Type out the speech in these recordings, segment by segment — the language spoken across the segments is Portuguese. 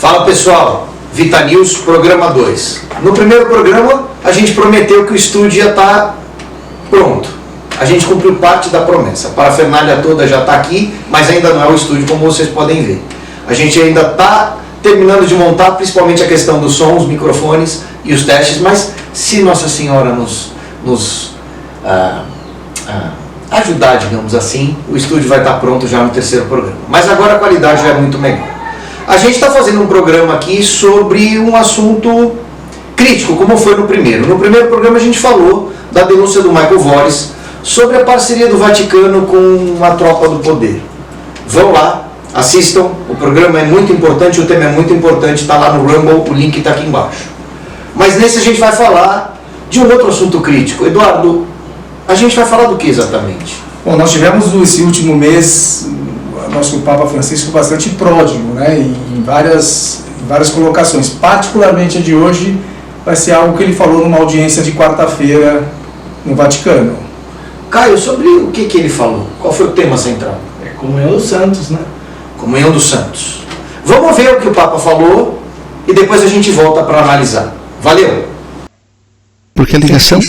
Fala pessoal, Vita News, programa 2. No primeiro programa, a gente prometeu que o estúdio já está pronto. A gente cumpriu parte da promessa. A parafernália toda já está aqui, mas ainda não é o estúdio, como vocês podem ver. A gente ainda está terminando de montar, principalmente a questão do som, os microfones e os testes, mas se Nossa Senhora nos ajudar, digamos assim, o estúdio vai estar pronto já no terceiro programa. Mas agora a qualidade já é muito melhor. A gente está fazendo um programa aqui sobre um assunto crítico, como foi no primeiro. No primeiro programa a gente falou da denúncia do Michael Voris sobre a parceria do Vaticano com a tropa do poder. Vão lá, assistam, o programa é muito importante, o tema é muito importante, está lá no Rumble, o link está aqui embaixo. Mas nesse a gente vai falar de um outro assunto crítico. Eduardo, a gente vai falar do que exatamente? Bom, nós tivemos esse último mês nosso Papa Francisco bastante pródigo, né, em várias colocações. Particularmente a de hoje vai ser algo que ele falou numa audiência de quarta-feira no Vaticano. Caio, sobre o que ele falou? Qual foi o tema central? Comunhão dos Santos, né? Comunhão dos Santos. Vamos ver o que o Papa falou e depois a gente volta para analisar. Valeu! Porque a ligação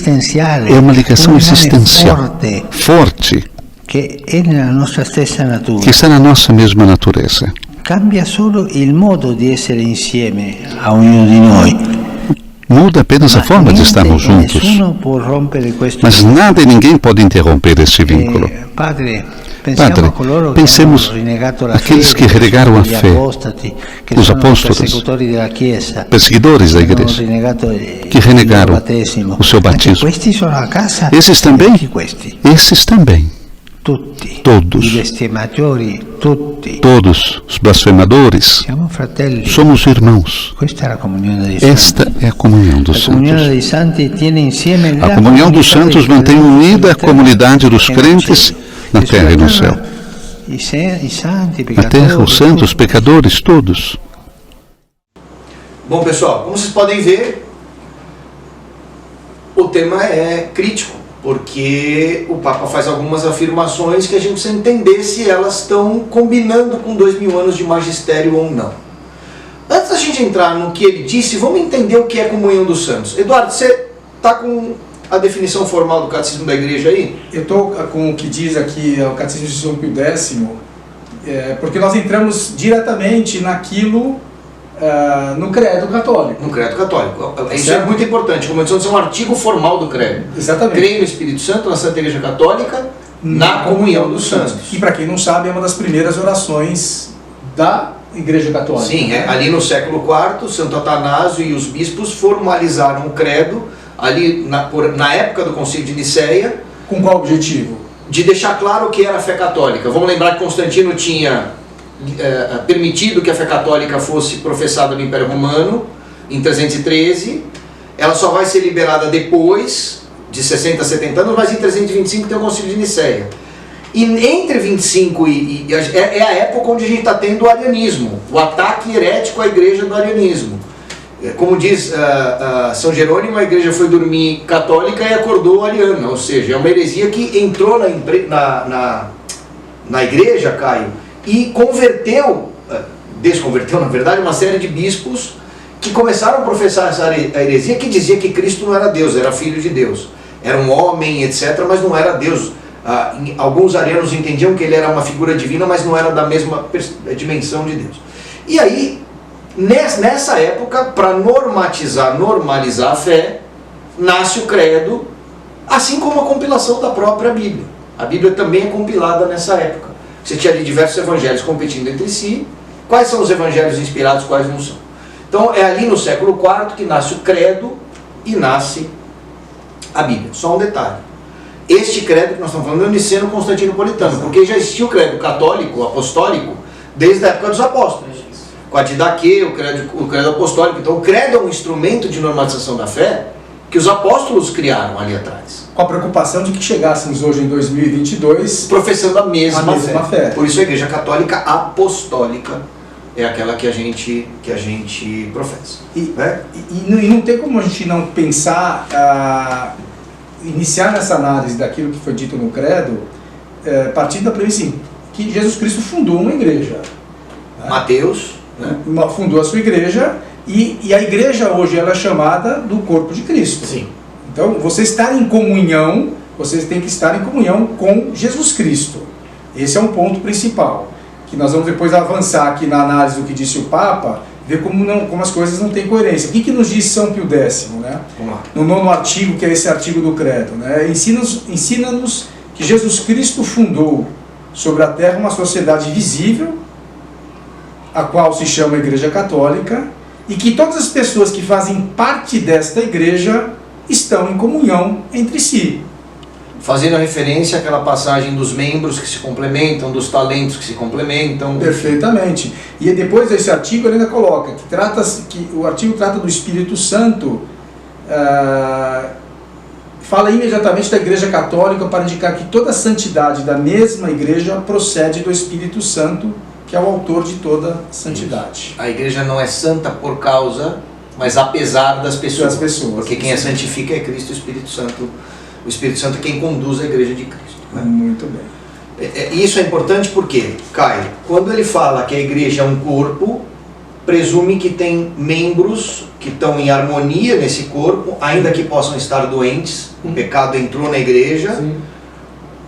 é uma ligação existencial, forte, che è nella nostra stessa natura. que está na nossa mesma natureza. Cambia solo il modo di essere insieme a ognuno di noi. Muda apenas a forma de estarmos juntos. Nessuno può rompere questo. Mas nada e ninguém pode interromper esse vínculo. Padre, Padre, pensemos aqueles que renegaram a fé, os apóstolos, perseguidores da igreja, que renegaram o seu batismo. Esses também? Esses também. Todos os blasfemadores, somos irmãos. Esta é a comunhão dos santos. A comunhão dos santos mantém unida a comunidade dos crentes na terra e no céu. Na terra, os santos, os pecadores, todos. Bom, pessoal, como vocês podem ver, o tema é crítico, porque o Papa faz algumas afirmações que a gente precisa entender se elas estão combinando com 2000 anos de magistério ou não. Antes da gente entrar no que ele disse, vamos entender o que é comunhão dos santos. Eduardo, você está com a definição formal do Catecismo da Igreja aí? Eu estou com o que diz aqui o Catecismo de São Pio X, porque nós entramos diretamente naquilo no credo católico. No credo católico. Isso é muito importante. Começou a ser um artigo formal do credo. Exatamente. Creio no Espírito Santo, na Santa Igreja Católica, na comunhão dos santos. E para quem não sabe, é uma das primeiras orações da Igreja Católica. Sim, ali no século IV, Santo Atanásio e os bispos formalizaram o credo, ali na época do Concílio de Nicéia. Com qual objetivo? De deixar claro o que era a fé católica. Vamos lembrar que Constantino tinha permitido que a fé católica fosse professada no Império Romano, em 313. Ela só vai ser liberada depois de 60 a 70 anos, mas em 325 tem o Concílio de Nicéia. E entre 25 é a época onde a gente está tendo o arianismo, o ataque herético à igreja do arianismo. Como diz São Jerônimo, a igreja foi dormir católica e acordou ariana, ou seja, é uma heresia que entrou na igreja, Caio, e desconverteu na verdade uma série de bispos que começaram a professar essa heresia, que dizia que Cristo não era Deus, era filho de Deus, era um homem, etc., mas não era Deus. Alguns arianos entendiam que ele era uma figura divina, mas não era da mesma dimensão de Deus. E aí, nessa época, para normalizar a fé, nasce o credo, assim como a compilação da própria Bíblia. A Bíblia também é compilada nessa época. Você tinha ali diversos evangelhos competindo entre si. Quais são os evangelhos inspirados, quais não são? Então é ali no século IV que nasce o credo e nasce a Bíblia. Só um detalhe. Este credo que nós estamos falando é o niceno-constantinopolitano, porque já existia o credo católico, o apostólico, desde a época dos apóstolos. Com a Didaquê, o credo apostólico. Então o credo é um instrumento de normalização da fé que os apóstolos criaram ali atrás. Com a preocupação de que chegássemos hoje em 2022 professando a mesma fé. Por isso a Igreja Católica Apostólica é aquela que a gente professa. E não tem como a gente não pensar, iniciar nessa análise daquilo que foi dito no credo, partindo da premissa que Jesus Cristo fundou uma igreja. Mateus Fundou a sua igreja, e a igreja hoje ela é chamada do corpo de Cristo. Sim. Então, você estar em comunhão, vocês têm que estar em comunhão com Jesus Cristo. Esse é um ponto principal, que nós vamos depois avançar aqui na análise do que disse o Papa, ver como as coisas não têm coerência. O que nos diz São Pio X, né? Vamos lá. No 9º artigo, que é esse artigo do Credo, né? Ensina-nos que Jesus Cristo fundou sobre a terra uma sociedade visível, a qual se chama Igreja Católica, e que todas as pessoas que fazem parte desta igreja estão em comunhão entre si. Fazendo referência àquela passagem dos membros que se complementam, dos talentos que se complementam. Perfeitamente. E depois desse artigo ele ainda coloca que o artigo trata do Espírito Santo, fala imediatamente da Igreja Católica para indicar que toda a santidade da mesma igreja procede do Espírito Santo, que é o autor de toda santidade. A igreja não é santa por causa, mas apesar das pessoas. Porque quem a santifica é Cristo, o Espírito Santo. O Espírito Santo é quem conduz a igreja de Cristo. Né? Muito bem. Isso é importante porque, Caio, quando ele fala que a igreja é um corpo, presume que tem membros que estão em harmonia nesse corpo, ainda que possam estar doentes. O pecado entrou na igreja. Sim.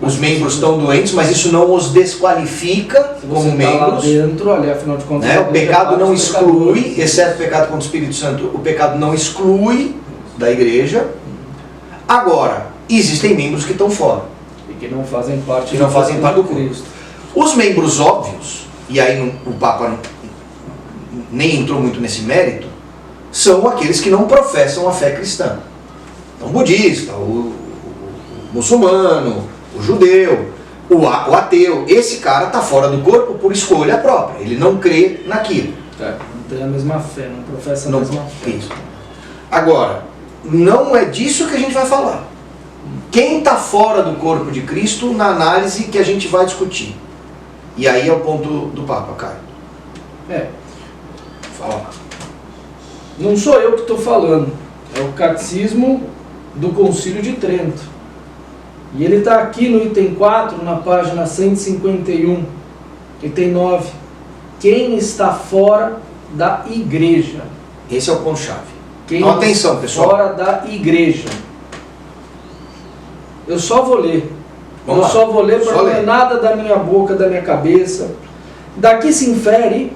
Os membros estão doentes, mas isso não os desqualifica como membros. Lá dentro, ali, afinal de contas, O pecado não exclui, exceto o pecado contra o Espírito Santo, o pecado não exclui da igreja. Agora, existem membros que estão fora. E que não fazem parte, do Cristo. Os membros óbvios, e aí o Papa nem entrou muito nesse mérito, são aqueles que não professam a fé cristã. Então, o budista, o muçulmano, o judeu, o ateu, esse cara está fora do corpo por escolha própria, ele não crê naquilo. Não tem a mesma fé, não professa a mesma fé. Isso. Agora, não é disso que a gente vai falar. Quem está fora do corpo de Cristo na análise que a gente vai discutir. E aí é o ponto do Papa, Caio. Fala. Não sou eu que estou falando, é o Catecismo do Concílio de Trento. E ele está aqui no item 4, na página 151, item 9. Quem está fora da igreja? Esse é o ponto-chave. Então, atenção, pessoal. Fora da igreja. Eu só vou ler. Só vou ler para não é nada da minha boca, da minha cabeça. Daqui se infere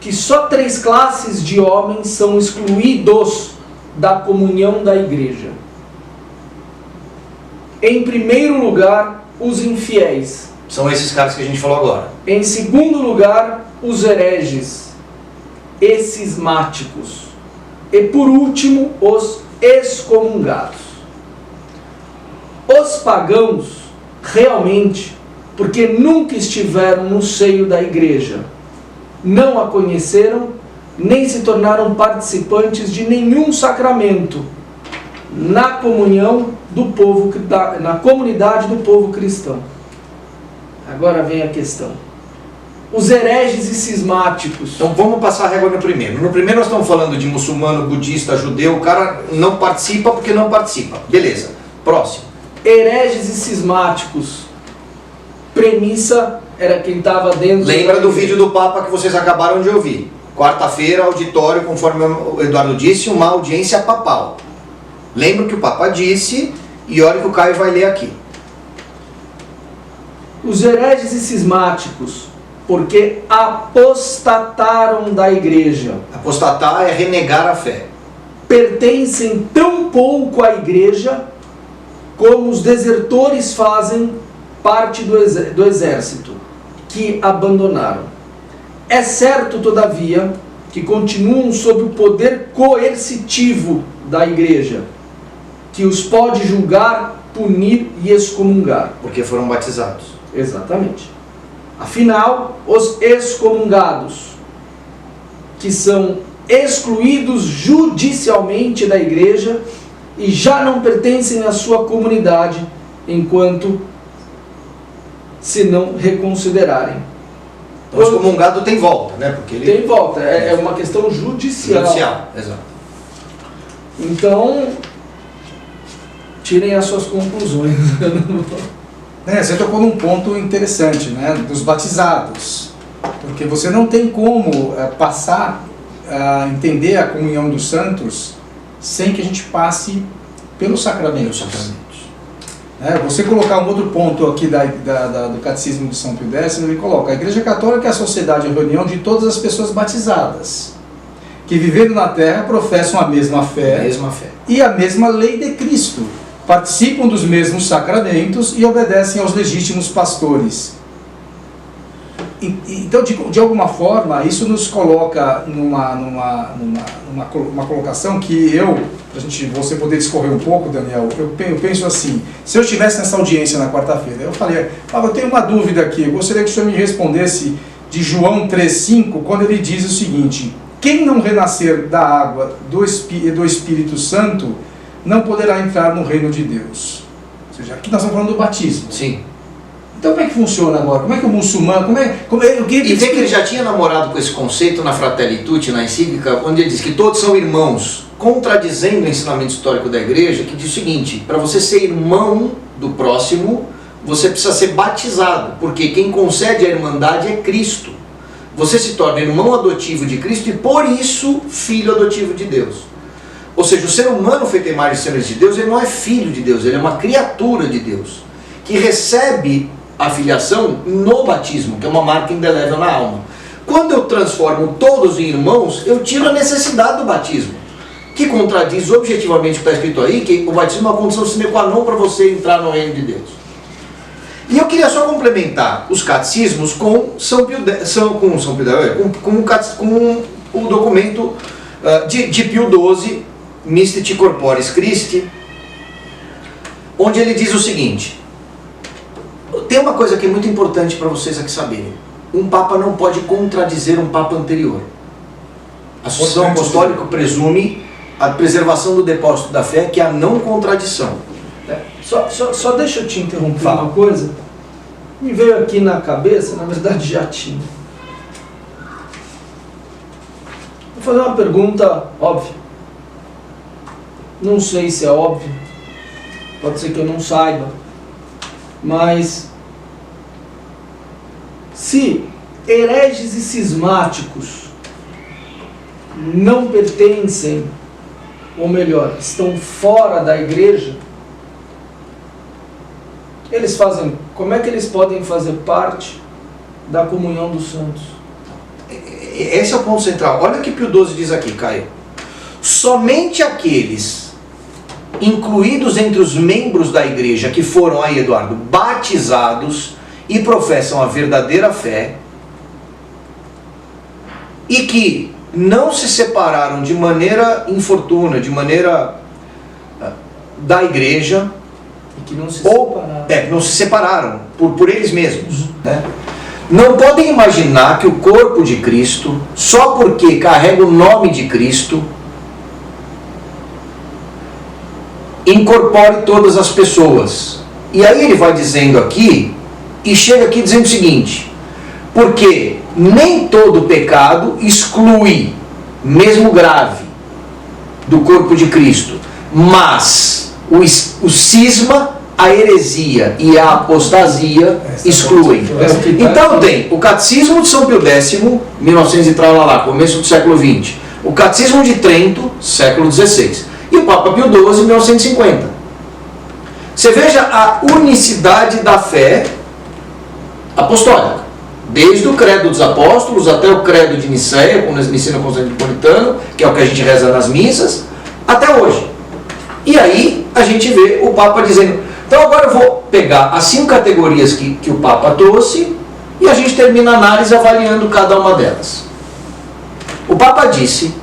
que só 3 classes de homens são excluídos da comunhão da igreja. Em primeiro lugar, os infiéis. São esses caras que a gente falou agora. Em segundo lugar, os hereges e cismáticos. E por último, os excomungados. Os pagãos, realmente, porque nunca estiveram no seio da igreja, não a conheceram, nem se tornaram participantes de nenhum sacramento, na comunhão do povo, na comunidade do povo cristão. Agora vem a questão. Os hereges e cismáticos. Então vamos passar a régua no primeiro. No primeiro nós estamos falando de muçulmano, budista, judeu. O cara não participa porque não participa. Beleza. Próximo. Hereges e cismáticos. Premissa era quem estava dentro. Lembra do vídeo do Papa que vocês acabaram de ouvir. Quarta-feira, auditório, conforme o Eduardo disse, uma audiência papal. Lembra que o Papa disse, e olha que o Caio vai ler aqui. Os hereges e cismáticos, porque apostataram da igreja. Apostatar é renegar a fé. Pertencem tão pouco à igreja como os desertores fazem parte do exército, que abandonaram. É certo, todavia, que continuam sob o poder coercitivo da igreja, que os pode julgar, punir e excomungar. Porque foram batizados. Exatamente. Afinal, os excomungados, que são excluídos judicialmente da igreja e já não pertencem à sua comunidade, enquanto se não reconsiderarem. Então, o excomungado tem volta, né? Porque ele... Tem volta, é uma questão judicial. Judicial, exato. Então, tirem as suas conclusões. Você tocou num ponto interessante, né? Dos batizados. Porque você não tem como passar a entender a comunhão dos santos sem que a gente passe pelos sacramentos. Você colocar um outro ponto aqui do Catecismo de São Pio X, ele coloca: a Igreja Católica é a sociedade e reunião de todas as pessoas batizadas, que vivendo na terra professam a mesma fé e a mesma lei de Cristo, participam dos mesmos sacramentos e obedecem aos legítimos pastores. Então, de alguma forma, isso nos coloca numa colocação que você poder discorrer um pouco, Daniel, eu penso assim: se eu estivesse nessa audiência na quarta-feira, eu falei, eu tenho uma dúvida aqui, eu gostaria que o senhor me respondesse de João 3,5, quando ele diz o seguinte: quem não renascer da água do Espírito Santo não poderá entrar no reino de Deus. Ou seja, aqui nós estamos falando do batismo. Sim. Então como é que funciona agora? Como é que o muçulmano... E vê que ele já tinha namorado com esse conceito na Fratelli Tutti, na encíclica, onde ele diz que todos são irmãos, contradizendo o ensinamento histórico da igreja, que diz o seguinte: para você ser irmão do próximo, você precisa ser batizado, porque quem concede a irmandade é Cristo. Você se torna irmão adotivo de Cristo e, por isso, filho adotivo de Deus. Ou seja, o ser humano feito à imagem e semelhança de Deus, ele não é filho de Deus, ele é uma criatura de Deus, que recebe a filiação no batismo, que é uma marca indelével na alma. Quando eu transformo todos em irmãos, eu tiro a necessidade do batismo, que contradiz objetivamente o que está escrito aí, que o batismo é uma condição sine qua non para você entrar no reino de Deus. E eu queria só complementar os catecismos com o documento de Pio XII, Mystici Corporis Christi, onde ele diz o seguinte: tem uma coisa que é muito importante para vocês aqui saberem: um Papa não pode contradizer um Papa anterior. A sucessão apostólica presume a preservação do depósito da fé, que é a não contradição. Só deixa eu te interromper uma coisa. Me veio aqui na cabeça, na verdade já tinha. Vou fazer uma pergunta óbvia. Não sei se é óbvio, pode ser que eu não saiba, mas se hereges e cismáticos não pertencem, ou melhor, estão fora da igreja, eles fazem, como é que eles podem fazer parte da comunhão dos santos? Esse é o ponto central. Olha o que Pio XII diz aqui, Caio. Somente aqueles incluídos entre os membros da igreja que foram, aí Eduardo, batizados e professam a verdadeira fé e que não se separaram de maneira infortuna, de maneira da igreja, e que não se não se separaram por eles mesmos, né? Não podem imaginar que o corpo de Cristo, só porque carrega o nome de Cristo, incorpore todas as pessoas. E aí ele vai dizendo aqui, e chega aqui dizendo o seguinte: porque nem todo pecado exclui, mesmo grave, do corpo de Cristo, mas o cisma, a heresia e a apostasia excluem. Então tem o Catecismo de São Pio X, 1900 e tal lá, começo do século XX, o Catecismo de Trento, século XVI, e o Papa Pio XII, 1950. Você veja a unicidade da fé apostólica, desde o credo dos apóstolos até o credo de Nicéia, com o ensino constantinopolitano, que é o que a gente reza nas missas, até hoje. E aí a gente vê o Papa dizendo: então agora eu vou pegar as 5 categorias que o Papa trouxe e a gente termina a análise avaliando cada uma delas. O Papa disse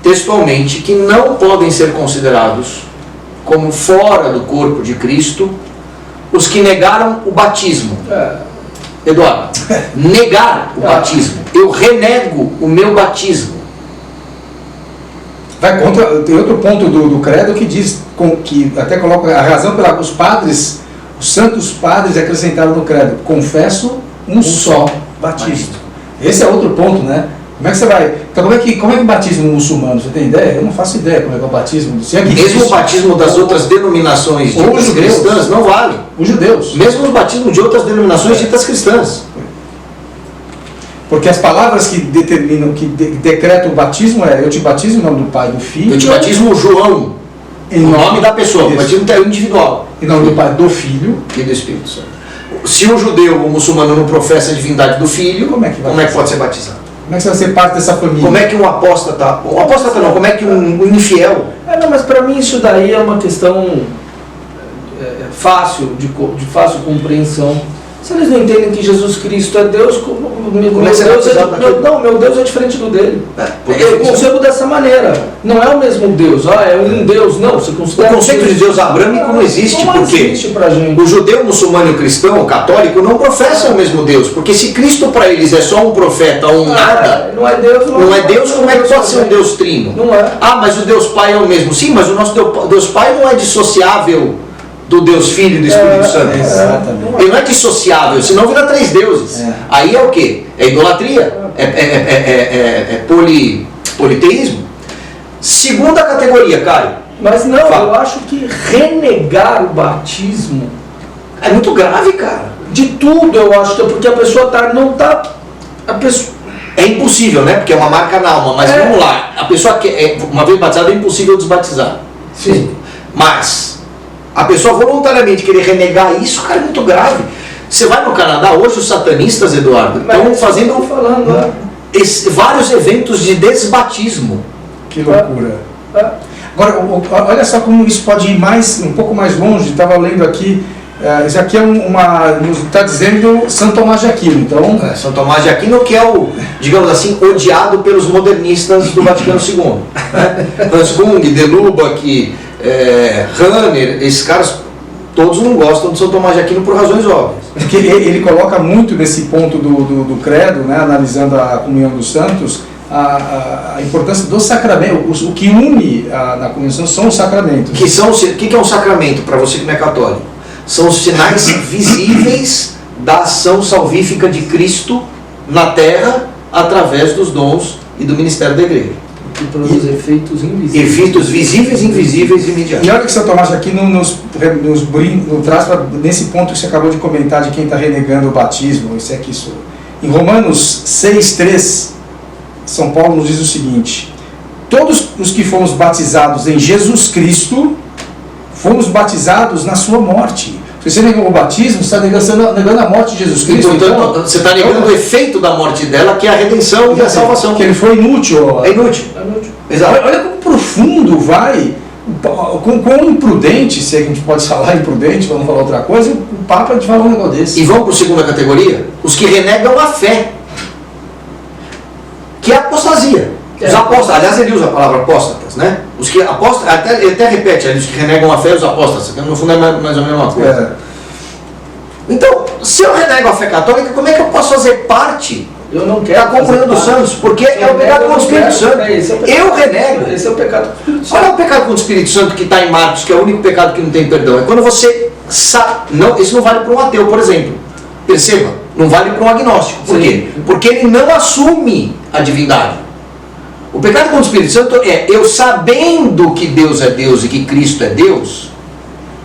textualmente que não podem ser considerados como fora do corpo de Cristo os que negaram o batismo. Eduardo, negar o batismo. Eu renego o meu batismo. Vai contra, tem outro ponto do credo que diz, que até coloca a razão pela os padres, os santos padres acrescentaram no credo: confesso um só batismo. Esse é outro ponto, né? Como é que você vai? Então como é que o batismo muçulmano? Você tem ideia? Eu não faço ideia como é que é o batismo. Se é que mesmo o batismo das outras denominações ditas cristãs não vale. Os judeus. Mesmo o batismo de outras denominações ditas cristãs. Porque as palavras que determinam, que decretam o batismo é: eu te batizo em nome do Pai, do Filho. Eu te batismo João, em o nome da pessoa, Isso. o batismo é individual. Em nome do Pai, do Filho. E do Espírito Santo. Se o judeu, o muçulmano, não professa a divindade do Filho, Como é que vai pode ser batizado? Como é que você vai ser parte dessa família? Como é que um apóstata não, como é que um infiel... Não, mas para mim isso daí é uma questão fácil, de fácil compreensão. Se eles não entendem que Jesus Cristo é Deus, meu Deus é diferente do dele. Eu concebo dessa maneira. Não é o mesmo Deus, é um Deus. Não, você considera... O conceito de Deus abrâmico não existe, porque existe pra gente. o judeu, o muçulmano e o cristão, o católico, não professam o mesmo Deus. Porque se Cristo para eles é só um profeta ou um nada, não é Deus, não é Deus, como é que pode ser um Deus trino? Não é. Mas o Deus Pai é o mesmo. Sim, mas o nosso Deus Pai não é dissociável do Deus Filho e do Espírito Santo. Exatamente. Ele não é dissociável, senão vira 3 deuses. Aí é o quê? É idolatria, politeísmo. Segunda categoria, Caio. Mas não, Fala. eu acho que renegar o batismo É muito grave, cara. de tudo, eu acho que é porque a pessoa É impossível, né? Porque é uma marca na alma, mas vamos lá. A pessoa que uma vez batizada é impossível desbatizar. Sim. Mas a pessoa voluntariamente querer renegar isso, cara, é muito grave. Você vai no Canadá, hoje os satanistas, Eduardo, estão fazendo vários eventos de desbatismo. Que loucura. Agora, olha só como isso pode ir um pouco mais longe. Estava lendo aqui, isso aqui está dizendo São Tomás de Aquino. Então, São Tomás de Aquino, que é o, digamos assim, odiado pelos modernistas do Vaticano II. Hans Kung, De Lubac, Rahner, esses caras todos não gostam de São Tomás de Aquino por razões óbvias. porque ele coloca muito nesse ponto do credo, né, analisando a comunhão dos santos, a importância do sacramento. O que une na comunhão são os sacramentos. O que é um sacramento para você que não é católico? São os sinais visíveis da ação salvífica de Cristo na terra através dos dons e do ministério da igreja. Que produz efeitos invisíveis. Efeitos visíveis, invisíveis e imediatos. E olha que São Tomás de Aquino nos traz nesse ponto que você acabou de comentar de quem está renegando o batismo. Isso é que isso. Em Romanos 6,3, São Paulo nos diz o seguinte: todos os que fomos batizados em Jesus Cristo, fomos batizados na sua morte. Se você negou o batismo, você está negando a morte de Jesus Cristo. Então, você está negando o efeito da morte dela, que é a redenção e a salvação. Que ele foi inútil. É inútil. Exato. Olha como profundo vai, quão imprudente, se a gente pode falar imprudente, vamos falar outra coisa, o Papa te fala um negócio desse. E vamos para a segunda categoria? Os que renegam a fé, que é a apostasia. Os apóstolos, aliás, ele usa a palavra apóstatas, né? Os que apostam, ele até repete ali, os que renegam a fé e os apóstatas, que no fundo é mais ou menos a mesma coisa. Então, se eu renego a fé católica, como é que eu posso fazer parte da comunhão dos santos? Porque é o pecado contra o Espírito Santo. Eu renego. Esse é o pecado contra o Espírito Santo. Olha o pecado contra o Espírito Santo que está em Marcos, que é o único pecado que não tem perdão. É quando você sabe. Isso não vale para um ateu, por exemplo. Perceba, não vale para um agnóstico. Por quê? Porque ele não assume a divindade. O pecado contra o Espírito Santo é eu sabendo que Deus é Deus e que Cristo é Deus,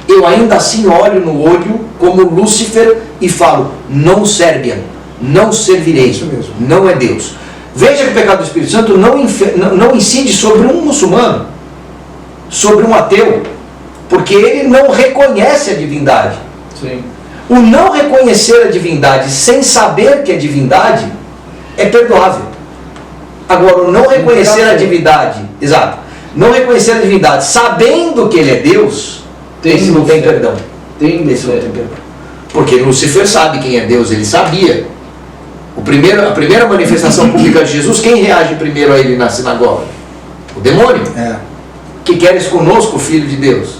eu ainda assim olho no olho como Lúcifer e falo, não serbiam, não servirei, Isso mesmo. não é Deus. Veja que o pecado do Espírito Santo não incide sobre um muçulmano, sobre um ateu, porque ele não reconhece a divindade. Sim. O não reconhecer a divindade sem saber que é divindade é perdoável. Agora, o não reconhecer a divindade, exato, não reconhecer a divindade sabendo que ele é Deus, esse não tem perdão. Esse não tem perdão. Porque Lúcifer sabe quem é Deus, ele sabia. A primeira manifestação pública de Jesus, quem reage primeiro a ele na sinagoga? O demônio. Que queres conosco, filho de Deus?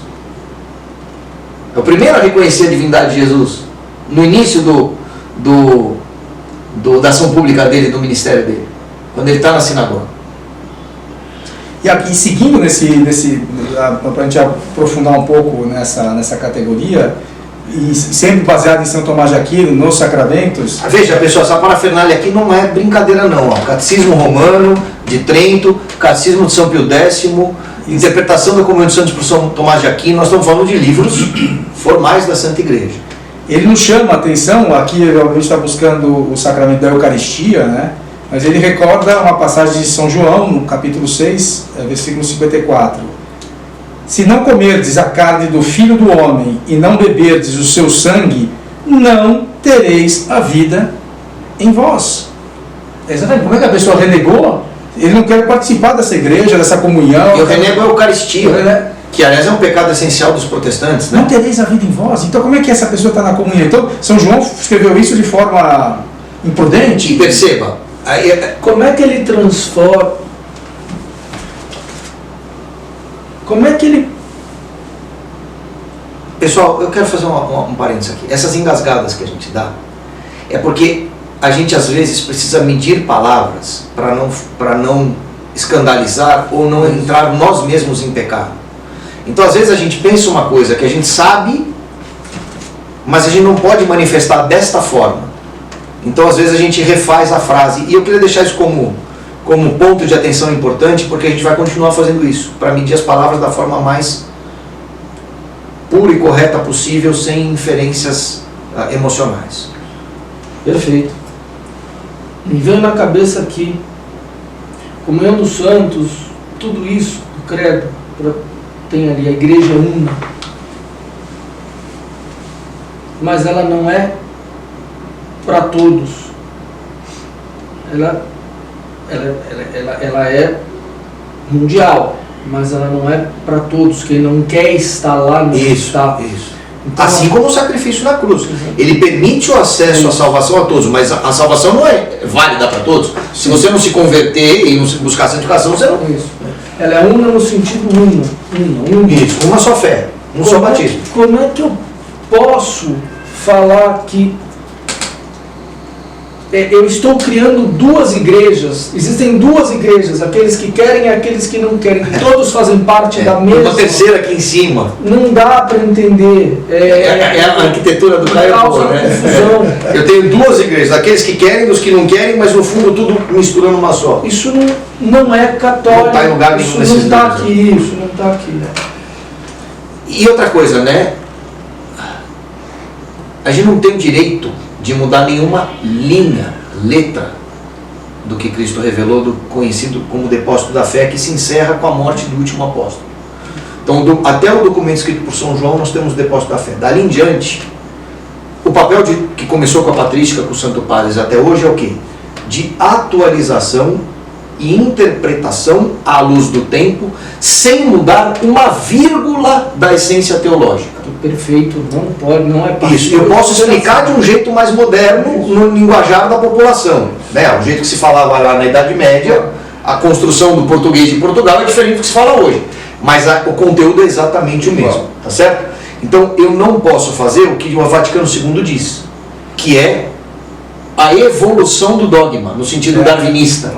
É o primeiro a reconhecer a divindade de Jesus, no início da ação pública dele, do ministério dele. Quando ele está na sinagoga. E aqui, seguindo para a gente aprofundar um pouco nessa categoria, e sempre baseado em São Tomás de Aquino, nos sacramentos. Veja, pessoal, essa parafernália aqui não é brincadeira não. Catecismo Romano de Trento, Catecismo de São Pio X, Interpretação da Comunhão dos Santos por São Tomás de Aquino. Nós estamos falando de livros formais da Santa Igreja. ele nos chama a atenção, aqui a gente está buscando o sacramento da Eucaristia, né? Mas ele recorda uma passagem de São João, no capítulo 6, versículo 54. Se não comerdes a carne do Filho do Homem e não beberdes o seu sangue, não tereis a vida em vós. Exatamente. Como é que a pessoa renegou? Ele não quer participar dessa igreja, dessa comunhão. Eu renego a Eucaristia, que aliás é um pecado essencial dos protestantes, né? Não tereis a vida em vós. Então como é que essa pessoa está na comunhão? Então São João escreveu isso de forma imprudente. E perceba, como é que ele transforma? Como é que ele... Pessoal, eu quero fazer um parênteses aqui. Essas engasgadas que a gente dá é porque a gente às vezes precisa medir palavras para não escandalizar ou não entrar nós mesmos em pecado. Então às vezes a gente pensa uma coisa que a gente sabe, mas a gente não pode manifestar desta forma. Então às vezes a gente refaz a frase, e eu queria deixar isso como ponto de atenção importante, porque a gente vai continuar fazendo isso, para medir as palavras da forma mais pura e correta possível, sem inferências emocionais. Perfeito. Me veio na cabeça aqui, comunhão dos santos, tudo isso, o credo, tem ali a igreja una, mas ela não é para todos. Ela é mundial, mas ela não é para todos. Quem não quer estar lá não está. Isso. Então, assim como o sacrifício na cruz. Ele permite o acesso à salvação a todos, mas a salvação não é válida para todos. Se você não se converter e não buscar a santificação, você não... Isso. Ela é una no sentido uno. Isso, uma só fé, um só batismo. Como é que eu posso falar que eu estou criando duas igrejas? Existem duas igrejas, aqueles que querem e aqueles que não querem. Todos fazem parte da mesma. Uma terceira aqui em cima. Não dá para entender. É a arquitetura do Caio, né? Confusão. Eu tenho duas igrejas, aqueles que querem e dos que não querem, mas no fundo tudo misturando uma só. Isso não é católico. Não está em lugar nenhum isso nesses não está dois, aqui, isso não está aqui. E outra coisa, né? A gente não tem o direito de mudar nenhuma linha, letra do que Cristo revelou, do conhecido como depósito da fé, que se encerra com a morte do último apóstolo. Então, até o documento escrito por São João, nós temos o depósito da fé. Dali em diante, o papel que começou com a patrística, com o Santo Padre, até hoje é o quê? De atualização e interpretação à luz do tempo, sem mudar uma vírgula da essência teológica. Perfeito, não é parte. Isso, eu posso explicar de um jeito mais moderno no linguajar da população, né? O jeito que se falava lá na Idade Média, a construção do português de Portugal é diferente do que se fala hoje, mas o conteúdo é exatamente o mesmo, tá certo? Então eu não posso fazer o que o Vaticano II diz, que é a evolução do dogma, no sentido darwinista.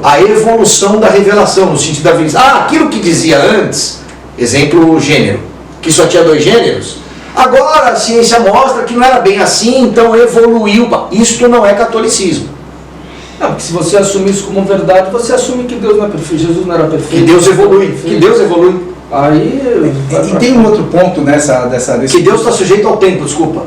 A evolução da revelação, no sentido darwinista. Aquilo que dizia antes, exemplo, gênero, que só tinha 2 gêneros, agora a ciência mostra que não era bem assim, então evoluiu. Isto não é catolicismo. Não, porque se você assume isso como verdade, você assume que Deus não é perfeito, Jesus não era perfeito. Que Deus evolui, que Deus evolui. Aí... E tem um outro ponto desse... Que Deus está sujeito ao tempo, desculpa.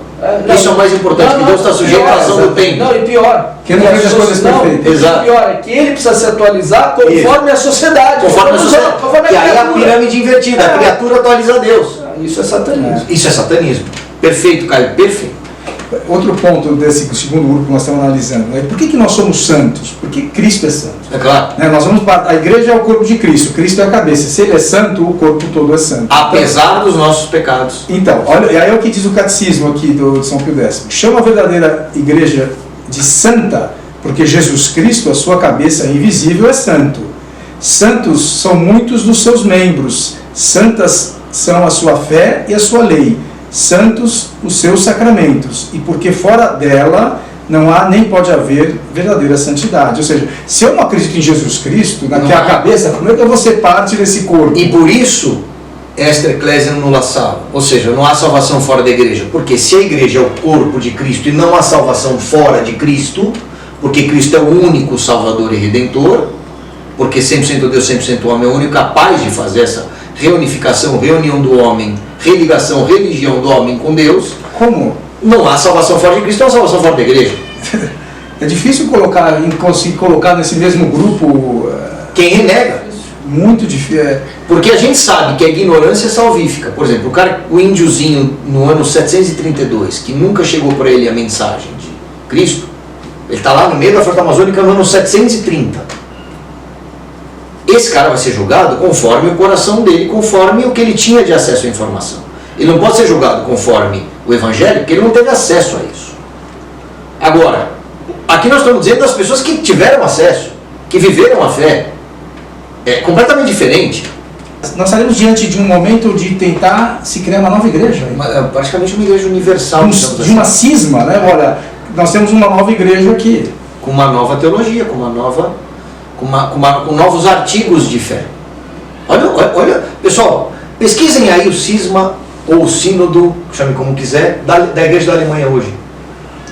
Isso é o mais importante, que Deus está sujeito à ação do tempo. Não, e pior... Que não fez as coisas perfeitas. Exato. E pior é que ele precisa se atualizar conforme a sociedade. Conforme a sociedade. E aí a pirâmide invertida, a criatura atualiza a Deus. Isso é satanismo. Isso é satanismo. Perfeito, Caio, perfeito. Outro ponto desse segundo grupo que nós estamos analisando é por que nós somos santos? Porque Cristo é santo. É claro. A igreja é o corpo de Cristo, Cristo é a cabeça. Se ele é santo, o corpo todo é santo. Apesar dos nossos pecados. Então, olha, e aí é o que diz o catecismo aqui de São Pio X. Chama a verdadeira igreja de santa, porque Jesus Cristo, a sua cabeça invisível, é santo. Santos são muitos dos seus membros, santas são a sua fé e a sua lei, santos os seus sacramentos, e porque fora dela não há nem pode haver verdadeira santidade. Ou seja, se eu não acredito em Jesus Cristo, que é a cabeça, como é que eu vou ser parte desse corpo? E por isso, esta eclésia nulla salva, ou seja, não há salvação fora da igreja, porque se a igreja é o corpo de Cristo e não há salvação fora de Cristo, porque Cristo é o único Salvador e Redentor, porque 100% Deus, 100% homem é o único capaz de fazer essa reunificação, reunião do homem, religação, religião do homem com Deus. Como? Não há salvação fora de Cristo, não há salvação fora da igreja. É difícil conseguir colocar nesse mesmo grupo. Quem renega. Muito difícil. Porque a gente sabe que a ignorância é salvífica. Por exemplo, o índiozinho no ano 732, que nunca chegou para ele a mensagem de Cristo, ele está lá no meio da floresta amazônica no ano 730. Esse cara vai ser julgado conforme o coração dele, conforme o que ele tinha de acesso à informação. Ele não pode ser julgado conforme o evangelho, porque ele não teve acesso a isso. Agora, aqui nós estamos dizendo das pessoas que tiveram acesso, que viveram a fé. É completamente diferente. Nós estaremos diante de um momento de tentar se criar uma nova igreja. Praticamente uma igreja universal. De uma cisma, né? Olha, nós temos uma nova igreja aqui. Com uma nova teologia, com novos artigos de fé. Olha, pessoal, pesquisem aí o cisma ou o sínodo, chame como quiser, da igreja da Alemanha hoje.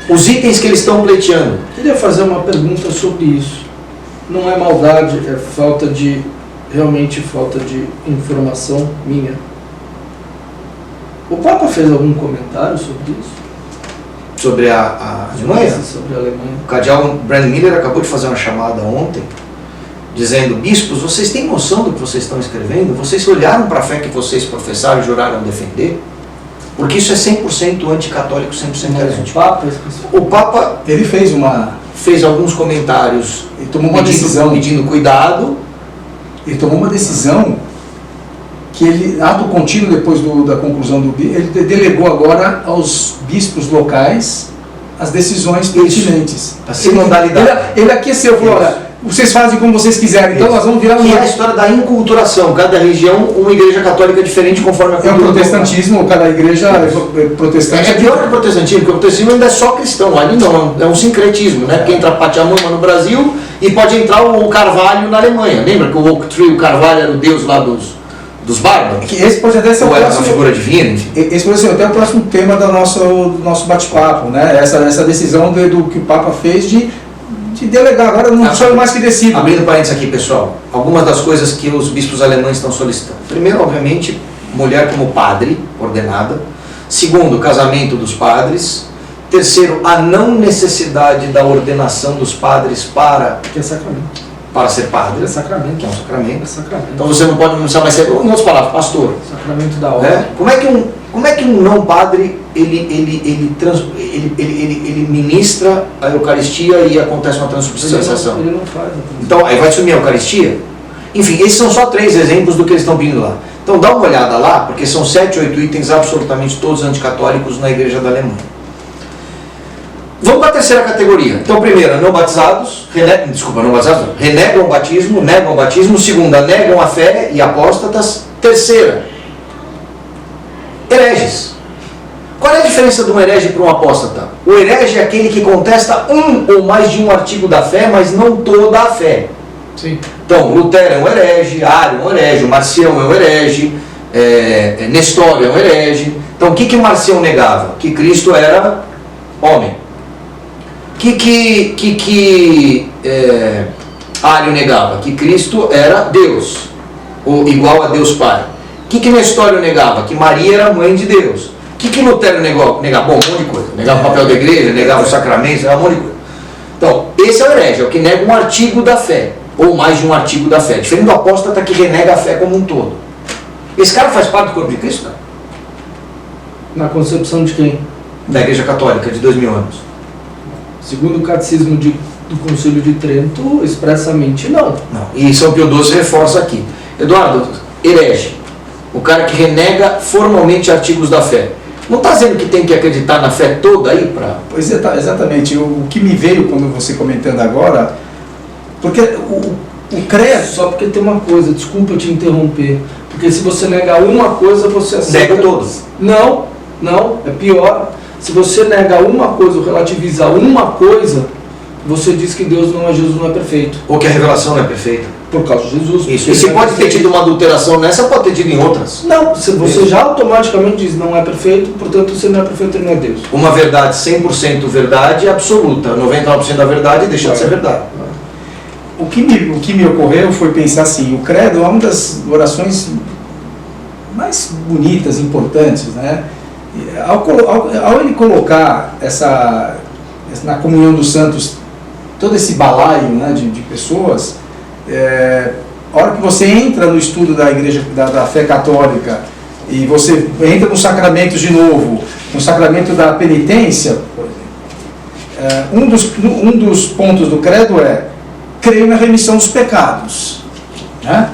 Os itens que eles estão pleiteando. Queria fazer uma pergunta sobre isso. Não é maldade, é realmente falta de informação minha. O Papa fez algum comentário sobre isso? Sobre a Alemanha? Sobre a Alemanha. O cardeal Brandon Miller acabou de fazer uma chamada ontem, dizendo: bispos, vocês têm noção do que vocês estão escrevendo? Vocês olharam para a fé que vocês professaram e juraram defender? Porque isso é 100% anticatólico, 100% herege. O Papa ele fez alguns comentários, ele tomou uma decisão, pedindo cuidado. Ele tomou uma decisão que ele, ato contínuo depois da conclusão do ele delegou agora aos bispos locais as decisões pertinentes. A sinodalidade. Ele aqueceu, falou: olha, vocês fazem como vocês quiserem, então nós vamos virar que é a história da inculturação. Cada região, uma igreja católica diferente conforme a cultura. É o protestantismo, cada igreja protestante. É pior que o protestantismo, porque o protestantismo ainda é só cristão. Ali não, é um sincretismo, né? Porque entra a Pachamama no Brasil e pode entrar o Carvalho na Alemanha. Lembra que o Oak Tree, o Carvalho era o deus lá dos bárbaros? Esse pode até ser ou era uma figura divina, enfim. Esse pode ser até o próximo tema do nosso bate-papo, né? Essa decisão do que o Papa fez de delegar, agora não sou mais que decido. Abrindo parênteses aqui, pessoal, algumas das coisas que os bispos alemães estão solicitando. Primeiro, obviamente, mulher como padre, ordenada. Segundo, casamento dos padres. Terceiro, a não necessidade da ordenação dos padres para ser padre. É sacramento. Que é um sacramento. É sacramento. Então você não pode anunciar mais cedo, em outras palavras, pastor. Sacramento da ordem. Como é que um não padre ele ministra a Eucaristia e acontece uma transubstanciação? Ele não faz. Então aí vai sumir a Eucaristia? Enfim, esses são só 3 exemplos do que eles estão pedindo lá. Então dá uma olhada lá, porque são 7, 8 itens absolutamente todos anticatólicos na igreja da Alemanha. Vamos para a terceira categoria. Então, primeira, não batizados, renegam o batismo, negam o batismo. Segunda, negam a fé e apóstatas. Terceira, hereges. Qual é a diferença de um herege para um apóstata? O herege é aquele que contesta um ou mais de um artigo da fé, mas não toda a fé. Sim. Então, Lutero é um herege, Ário é um herege, Marcião é um herege, Nestório é um herege. Então, o que Marcião negava? Que Cristo era homem. O que Ário negava? Que Cristo era Deus, ou igual a Deus Pai. O que Nestório negava? Que Maria era mãe de Deus. O que Lutero negava? Bom, um monte de coisa. Negava o papel da igreja, negava os sacramentos, negava um monte de coisa. Então, esse é o herege, é o que nega um artigo da fé, ou mais de um artigo da fé. Diferente do apóstata que renega a fé como um todo. Esse cara faz parte do corpo de Cristo, cara? Na concepção de quem? Da Igreja Católica, de 2000 anos. Segundo o catecismo do Concílio de Trento, expressamente não. Não. E São Pio XII reforça aqui. Eduardo, herege. O cara que renega formalmente artigos da fé. Não está dizendo que tem que acreditar na fé toda aí para... Pois é, exatamente. O que me veio quando você comentando agora, porque o credo... Só porque tem uma coisa, desculpa te interromper, porque se você negar uma coisa, você aceita... Nega todas. Não, é pior. Se você nega uma coisa ou relativiza uma coisa, você diz que Jesus não é perfeito. Ou que a revelação não é perfeita. Por causa de Jesus. Isso. E se pode ter tido uma adulteração nessa, pode ter tido em outras. Não, você já automaticamente diz não é perfeito, portanto você não é perfeito e não é Deus. Uma verdade 100% verdade absoluta, 99% da verdade deixa de ser verdade. O que me ocorreu foi pensar assim, o credo é uma das orações mais bonitas, importantes, né? Ao ele colocar na comunhão dos santos todo esse balaio, né, de pessoas, a hora que você entra no estudo da igreja, da fé católica, e você entra nos sacramentos de novo, no sacramento da penitência, por exemplo, um dos pontos do credo é: creio na remissão dos pecados. Né?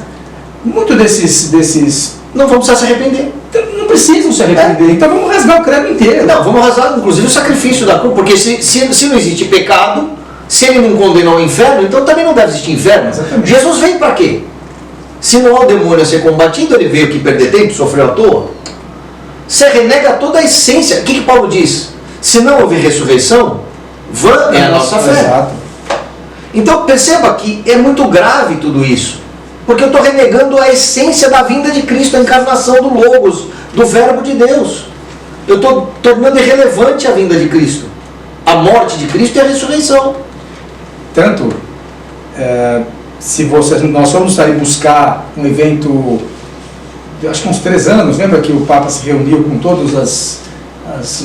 Muito desses não vão precisar se arrepender. Não precisam se arrepender, então vamos rasgar o credo inteiro. Não, vamos rasgar inclusive o sacrifício da cruz, porque se não existe pecado, se ele não condenou o inferno, então também não deve existir inferno. Exatamente. Jesus veio para quê? Se não há o demônio a ser combatido, ele veio aqui perder tempo, sofreu à toa. Você renega toda a essência. O que Paulo diz? Se não houver ressurreição, vã é a nossa fé. Exato. Então perceba que é muito grave tudo isso, porque eu estou renegando a essência da vinda de Cristo, a encarnação do Logos, do Verbo de Deus. Eu estou tornando irrelevante a vinda de Cristo, a morte de Cristo e a ressurreição. Tanto, se nós fomos sair buscar um evento, acho que uns 3 anos, lembra que o Papa se reuniu com todas as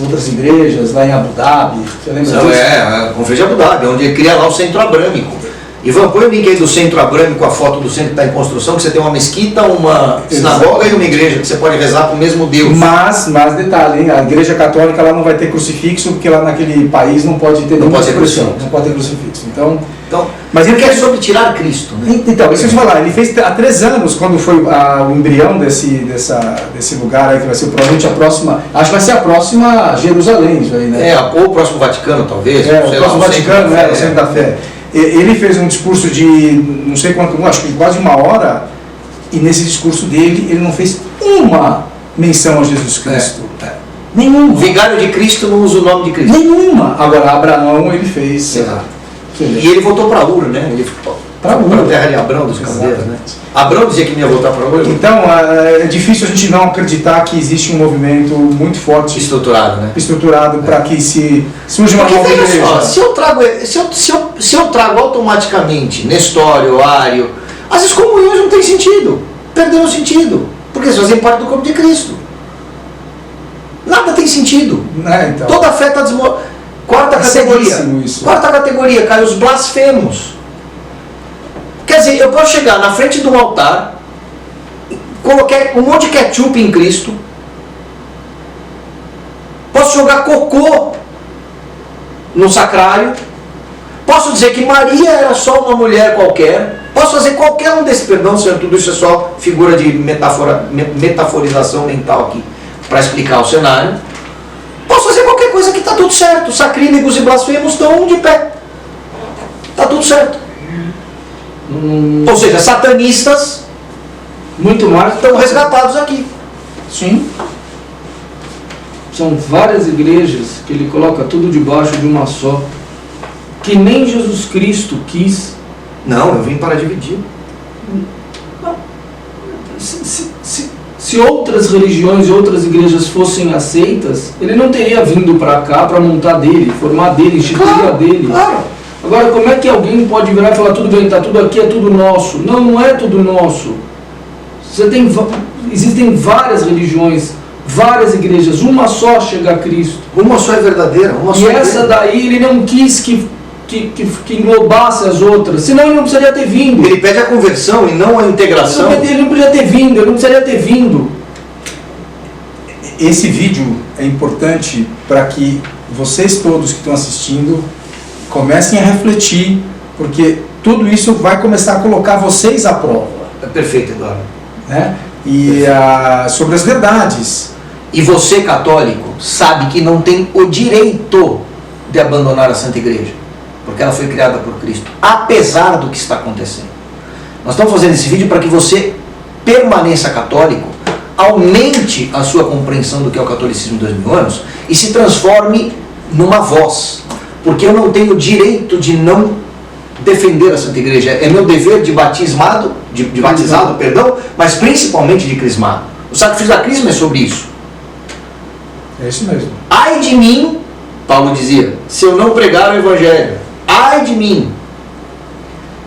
outras igrejas lá em Abu Dhabi? Você lembra disso? A Conferência de Abu Dhabi, onde ele cria lá o Centro Abrâmico. Ivan, põe o link aí do Centro Abrâmico, a foto do centro que está em construção, que você tem uma mesquita, uma sinagoga e uma igreja, que você pode rezar para o mesmo Deus. Mas detalhe, hein? A igreja católica lá não vai ter crucifixo, porque lá naquele país não pode ter nenhuma expressão. Não pode ter crucifixo. Então, mas ele quer sobre tirar Cristo. Né? Então, isso que eu vou falar, ele fez há 3 anos, quando foi o embrião desse lugar aí, que vai ser provavelmente a próxima, acho que vai ser a próxima Jerusalém, isso aí, né? Ou o próximo Vaticano, talvez. O próximo Vaticano, o Centro da Fé. Ele fez um discurso de não sei quanto, acho que quase 1 hora, e nesse discurso dele ele não fez uma menção a Jesus Cristo. Nenhuma. O vigário de Cristo não usa o nome de Cristo. Nenhuma. Agora, Abraão ele fez. Exato. E ele voltou para Ur, né? Ele para a terra de Abrão, dos caldeiros, né? Abrão dizia que não ia voltar para Ur. Então, é difícil a gente não acreditar que existe um movimento muito forte, estruturado, né? Para que surja uma nova igreja. Só, se eu trago automaticamente Nestório, Ário, as excomunhões não têm sentido, perderam sentido, porque eles fazem parte do corpo de Cristo. Nada tem sentido. Então. Toda a fé está desmoronada. Quarta categoria, cai os blasfemos. Quer dizer, eu posso chegar na frente de um altar, colocar um monte de ketchup em Cristo, posso jogar cocô no sacrário, posso dizer que Maria era só uma mulher qualquer, posso fazer qualquer um desses, perdão, senhor, tudo isso é só figura de metaforização mental aqui, para explicar o cenário. Posso fazer qualquer coisa que está tudo certo. Sacrílegos e blasfemos estão de pé. Está tudo certo. Ou seja, satanistas muito mais estão resgatados aqui. Sim. São várias igrejas que ele coloca tudo debaixo de uma só, que nem Jesus Cristo quis. Não, eu vim para dividir. Não. Se outras religiões e outras igrejas fossem aceitas, ele não teria vindo para cá para montar dele, formar dele, instituir a dele. Claro. Agora, como é que alguém pode virar e falar, tudo bem, está tudo aqui, é tudo nosso? Não, não é tudo nosso. Existem várias religiões, várias igrejas, uma só chega a Cristo. Uma só é verdadeira, uma só e essa daí ele não quis que englobasse as outras, senão ele não precisaria ter vindo. Ele pede a conversão e não a integração. Ele não podia ter vindo, ele não precisaria ter vindo. Esse vídeo é importante para que vocês todos que estão assistindo comecem a refletir, porque tudo isso vai começar a colocar vocês à prova. É perfeito, Eduardo. Né? E sobre as verdades. E você, católico, sabe que não tem o direito de abandonar a Santa Igreja, porque ela foi criada por Cristo, apesar do que está acontecendo. Nós estamos fazendo esse vídeo para que você permaneça católico, aumente a sua compreensão do que é o catolicismo de 2000 anos e se transforme numa voz, porque eu não tenho direito de não defender a Santa Igreja. É meu dever de batizado, perdão, mas principalmente de crismado. O sacrifício da crisma é sobre isso. É isso mesmo. Ai de mim, Paulo dizia, se eu não pregar o Evangelho. Ai de mim.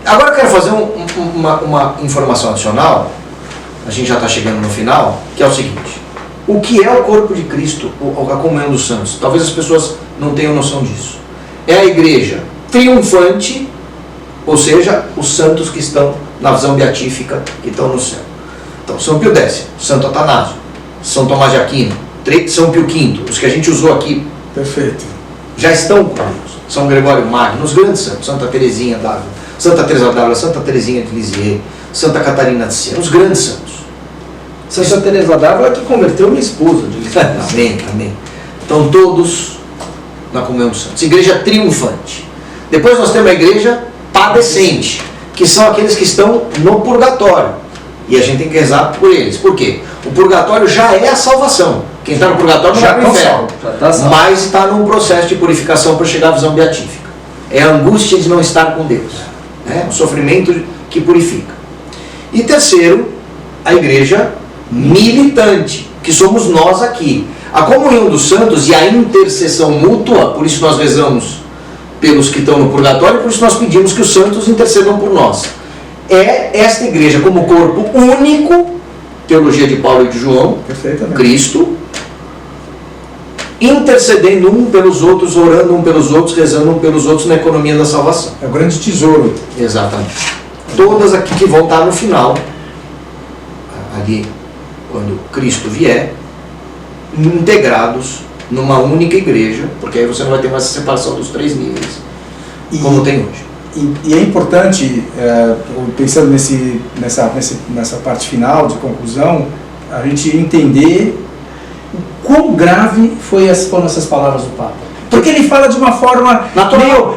Agora eu quero fazer uma informação adicional, a gente já está chegando no final, que é o seguinte. O que é o corpo de Cristo, a comunhão dos santos? Talvez as pessoas não tenham noção disso. É a igreja triunfante, ou seja, os santos que estão na visão beatífica, que estão no céu. Então, São Pio X, Santo Atanásio, São Tomás de Aquino, São Pio V, os que a gente usou aqui, Perfeito. já estão com Deus. São Gregório Magno, os grandes santos, Santa Teresinha d'Ávila, Santa Teresa d'Ávila, Santa Teresinha de Lisieux, Santa Catarina de Siena, os grandes santos. Santa Teresa d'Ávila que converteu minha esposa. Amém, amém. Então todos na comunhão dos santos. Igreja triunfante. Depois nós temos a igreja padecente, que são aqueles que estão no purgatório. E a gente tem que rezar por eles. Por quê? O purgatório já é a salvação. Quem está no purgatório não vai para o inferno. Mas está num processo de purificação para chegar à visão beatífica. É a angústia de não estar com Deus. Né? O sofrimento que purifica. E terceiro, a igreja militante, que somos nós aqui. A comunhão dos santos e a intercessão mútua, por isso nós rezamos pelos que estão no purgatório, por isso nós pedimos que os santos intercedam por nós. É esta igreja como corpo único, teologia de Paulo e de João, Cristo, intercedendo um pelos outros, orando um pelos outros, rezando um pelos outros na economia da salvação. É o grande tesouro. Exatamente. Todas aqui que vão estar no final, ali, quando Cristo vier, integrados numa única igreja, porque aí você não vai ter mais a separação dos 3 níveis, como tem hoje. E é importante, pensando nessa parte final de conclusão, a gente entender o quão grave foram essas palavras do Papa. Porque ele fala de uma forma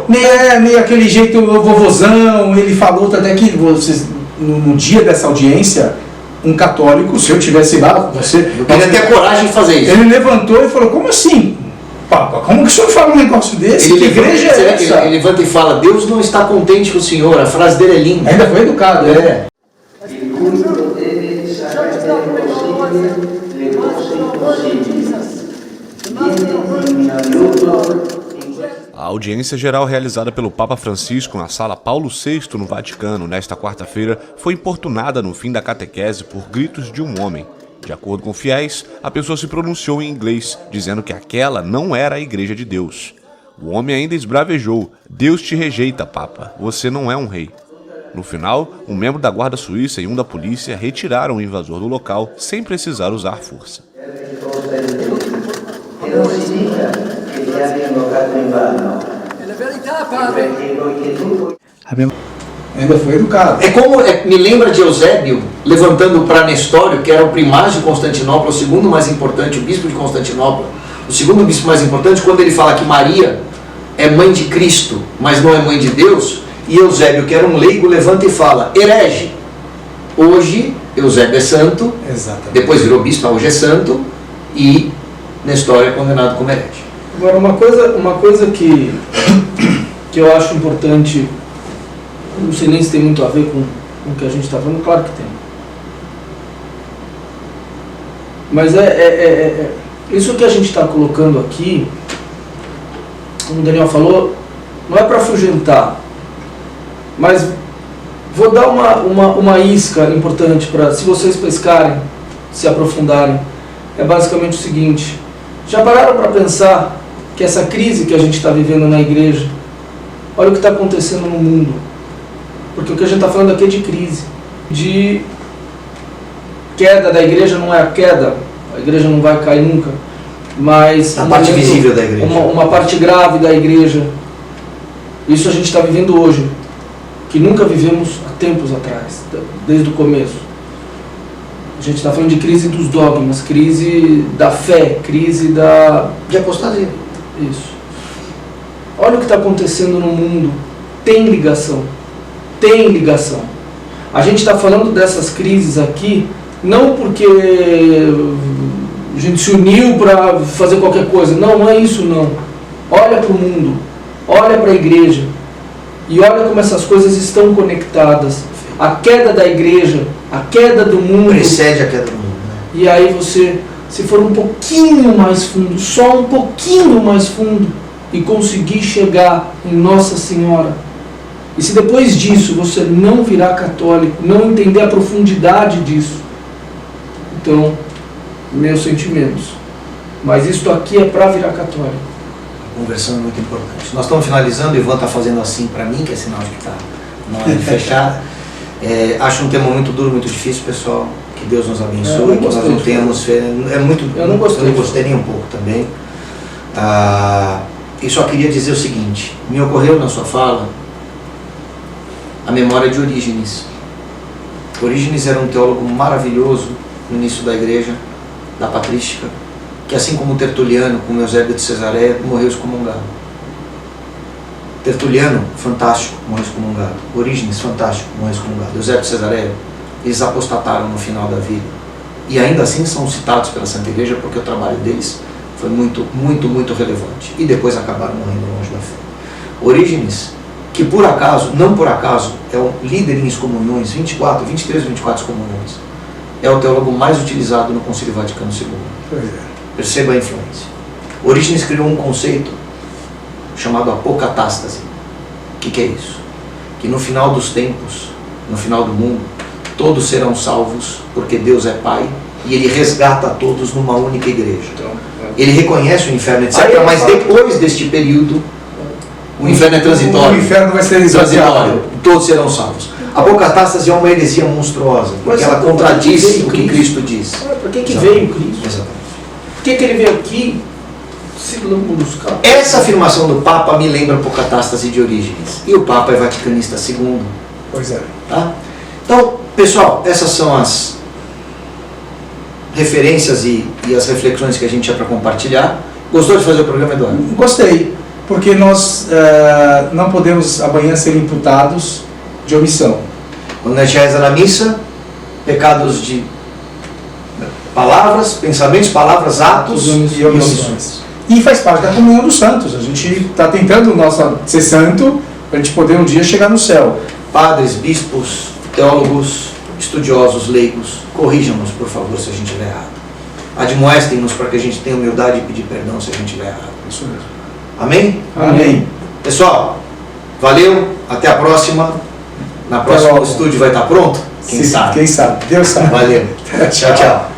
meio aquele jeito vovozão. Ele falou até que vocês, no dia dessa audiência, um católico, se eu tivesse lá, eu queria ter a coragem de fazer isso. Ele levantou e falou: como assim, Papa? Como que o senhor fala um negócio desse? Ele que igreja é essa? Ele levanta e fala: Deus não está contente com o senhor. A frase dele é linda. Ainda foi educado, né? A audiência geral realizada pelo Papa Francisco na Sala Paulo VI, no Vaticano, nesta quarta-feira, foi importunada no fim da catequese por gritos de um homem. De acordo com fiéis, a pessoa se pronunciou em inglês, dizendo que aquela não era a Igreja de Deus. O homem ainda esbravejou: Deus te rejeita, Papa, você não é um rei. No final, um membro da Guarda Suíça e um da polícia retiraram o invasor do local sem precisar usar força. Ainda foi educado. Me lembra de Eusébio levantando para Nestório, que era o primaz de Constantinopla, o segundo mais importante, o bispo de Constantinopla, o segundo bispo mais importante, quando ele fala que Maria é mãe de Cristo, mas não é mãe de Deus, e Eusébio, que era um leigo, levanta e fala: herege. Hoje Eusébio é santo, exatamente. Depois virou bispo, hoje é santo, e Nestório é condenado como herege. Agora, uma coisa que eu acho importante, não sei nem se tem muito a ver com o que a gente está falando, claro que tem. Mas isso que a gente está colocando aqui, como o Daniel falou, não é para afugentar, mas vou dar uma isca importante para, se vocês pescarem, se aprofundarem. É basicamente o seguinte: já pararam para pensar que essa crise que a gente está vivendo na igreja, olha o que está acontecendo no mundo? Porque o que a gente está falando aqui é de crise, de queda da igreja. Não é a queda, a igreja não vai cair nunca, mas a parte visível da igreja, uma parte grave da igreja. Isso a gente está vivendo hoje, que nunca vivemos há tempos atrás, desde o começo. A gente está falando de crise dos dogmas, crise da fé, crise de apostasia. Isso. Olha o que está acontecendo no mundo. Tem ligação. Tem ligação. A gente está falando dessas crises aqui, não porque a gente se uniu para fazer qualquer coisa. Não é isso, não. Olha para o mundo, olha para a igreja e olha como essas coisas estão conectadas. A queda da igreja, a queda do mundo precede a queda do mundo, né? E aí você, se for um pouquinho mais fundo, só um pouquinho mais fundo, e conseguir chegar em Nossa Senhora, e se depois disso você não virar católico, não entender a profundidade disso, então meus sentimentos. Mas isto aqui é para virar católico. A conversão é muito importante. Nós estamos finalizando, o Ivan está fazendo assim para mim, que é sinal de que está na hora de fechar. Acho um tema muito duro, muito difícil, pessoal. Que Deus nos abençoe, que nós não tenhamos... Eu não gostei nem um pouco também. E só queria dizer o seguinte, me ocorreu na sua fala a memória de Orígenes. Orígenes era um teólogo maravilhoso no início da igreja, da patrística, que assim como Tertuliano, como Eusébio de Cesareia, morreu excomungado. Tertuliano, fantástico, morreu excomungado. Orígenes, fantástico, morreu excomungado. Eusébio de Cesareia, eles apostataram no final da vida. E ainda assim são citados pela Santa Igreja porque o trabalho deles foi muito, muito, muito relevante. E depois acabaram morrendo longe da fé. Orígenes, que por acaso, não por acaso, é o líder em excomunhões, 23 ou 24 excomunhões. É o teólogo mais utilizado no Concílio Vaticano II. Perceba a influência. Orígenes criou um conceito chamado apocatástase. O que é isso? Que no final dos tempos, no final do mundo, todos serão salvos, porque Deus é Pai, e Ele resgata todos numa única igreja. Ele reconhece o inferno, etc., mas depois deste período, o inferno é transitório. O inferno vai ser transitório. Todos serão salvos. A apocatástase é uma heresia monstruosa, porque ela contradiz o que Cristo diz. Para que veio Cristo? Exatamente. Por que ele veio aqui se buscar? Essa afirmação do Papa me lembra a apocatástase de Orígenes. E o Papa é Vaticanista II. Pois é. Tá? Então, pessoal, essas são as referências e as reflexões que a gente tinha para compartilhar. Gostou de fazer o programa, Eduardo? Gostei, porque nós não podemos amanhã ser imputados de omissão. Quando a gente reza na missa, pecados de palavras, pensamentos, palavras, atos e omissões. E faz parte da comunhão dos santos. A gente está tentando ser santo para a gente poder um dia chegar no céu. Padres, bispos, teólogos, estudiosos, leigos, corrijam-nos, por favor, se a gente estiver errado. Admoestem-nos para que a gente tenha humildade e pedir perdão se a gente estiver errado. Isso mesmo. Amém? Amém. Pessoal, valeu, até a próxima. Na próxima o estúdio vai estar pronto? Quem sabe? Quem sabe? Deus sabe. Valeu. Tchau, tchau.